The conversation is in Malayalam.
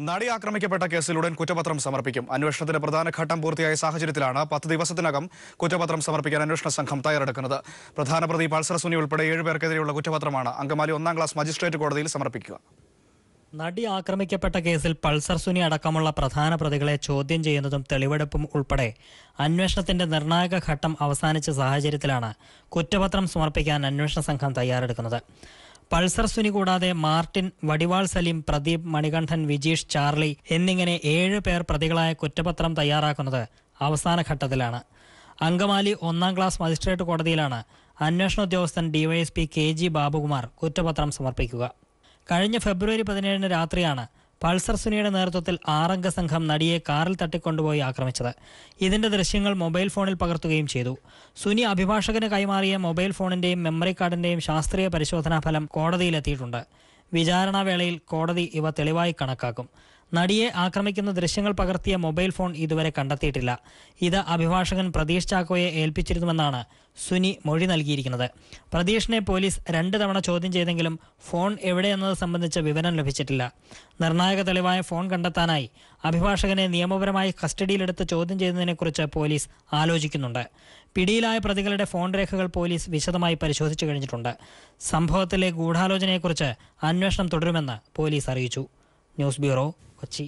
നടി ആക്രമിക്കപ്പെട്ട കേസിൽ ഉടൻ കുറ്റപത്രം സമർപ്പിക്കും. അന്വേഷണത്തിന്റെ പ്രധാന ഘട്ടം പൂർത്തിയായ സാഹചര്യത്തിലാണ് 10 ദിവസത്തിനകം കുറ്റപത്രം സമർപ്പിക്കാൻ അന്വേഷണ സംഘം തയ്യാറെടുക്കുന്നത്. പ്രധാന പ്രതി പൾസർ സുനി ഉൾപ്പെടെ 7 പേർക്കെതിരെയുള്ള കുറ്റപത്രമാണ് അങ്കമാലി 1-ാം ക്ലാസ് മജിസ്ട്രേറ്റ് കോടതിയിൽ സമർപ്പിക്കുക. നടി ആക്രമിക്കപ്പെട്ട കേസിൽ പൾസർ സുനി അടക്കമുള്ള പ്രധാന പ്രതികളെ ചോദ്യം ചെയ്യുന്നതും തെളിവെടുപ്പും ഉൾപ്പെടെ അന്വേഷണത്തിന്റെ നിർണായക ഘട്ടം അവസാനിച്ച സാഹചര്യത്തിലാണ് കുറ്റപത്രം സമർപ്പിക്കാൻ അന്വേഷണ സംഘം തയ്യാറെടുക്കുന്നത്. പൾസർ സുനി കൂടാതെ മാർട്ടിൻ, വടിവാൾ സലീം, പ്രദീപ്, മണികണ്ഠൻ, വിജീഷ്, ചാർലി എന്നിങ്ങനെ 7 പേർ പ്രതികളായ കുറ്റപത്രം തയ്യാറാക്കുന്നത് അവസാന ഘട്ടത്തിലാണ്. അങ്കമാലി 1-ാം ക്ലാസ് മജിസ്ട്രേറ്റ് കോടതിയിലാണ് അന്വേഷണ ഉദ്യോഗസ്ഥൻ ഡിവൈഎസ്പി KG ബാബുകുമാർ കുറ്റപത്രം സമർപ്പിക്കുക. കഴിഞ്ഞ ഫെബ്രുവരി 17 രാത്രിയാണ് പൾസർ സുനിയുടെ നേതൃത്വത്തിൽ 6 അംഗ സംഘം നടിയെ കാറിൽ തട്ടിക്കൊണ്ടുപോയി ആക്രമിച്ചത്. ഇതിന്റെ ദൃശ്യങ്ങൾ മൊബൈൽ ഫോണിൽ പകർത്തുകയും ചെയ്തു. സുനി അഭിഭാഷകന് കൈമാറിയ മൊബൈൽ ഫോണിന്റെയും മെമ്മറി കാർഡിന്റെയും ശാസ്ത്രീയ പരിശോധനാ ഫലം കോടതിയിലെത്തിയിട്ടുണ്ട്. വിചാരണാവേളയിൽ കോടതി ഇവ തെളിവായി കണക്കാക്കും. നടിയെ ആക്രമിക്കുന്ന ദൃശ്യങ്ങൾ പകർത്തിയ മൊബൈൽ ഫോൺ ഇതുവരെ കണ്ടെത്തിയിട്ടില്ല. ഇത് അഭിഭാഷകൻ പ്രതീഷ് ചാക്കോയെ ഏൽപ്പിച്ചിരുന്നുവെന്നാണ് സുനി മൊഴി നൽകിയിരിക്കുന്നത്. പ്രതീഷിനെ പോലീസ് 2 തവണ ചോദ്യം ചെയ്തെങ്കിലും ഫോൺ എവിടെയെന്നത് സംബന്ധിച്ച വിവരം ലഭിച്ചിട്ടില്ല. നിർണായക തെളിവായ ഫോൺ കണ്ടെത്താനായി അഭിഭാഷകനെ നിയമപരമായി കസ്റ്റഡിയിലെടുത്ത് ചോദ്യം ചെയ്യുന്നതിനെക്കുറിച്ച് പോലീസ് ആലോചിക്കുന്നുണ്ട്. പിടിയിലായ പ്രതികളുടെ ഫോൺ രേഖകൾ പോലീസ് വിശദമായി പരിശോധിച്ചു കഴിഞ്ഞിട്ടുണ്ട്. സംഭവത്തിലെ ഗൂഢാലോചനയെക്കുറിച്ച് അന്വേഷണം തുടരുമെന്ന് പോലീസ് അറിയിച്ചു. News bureau, Kochi.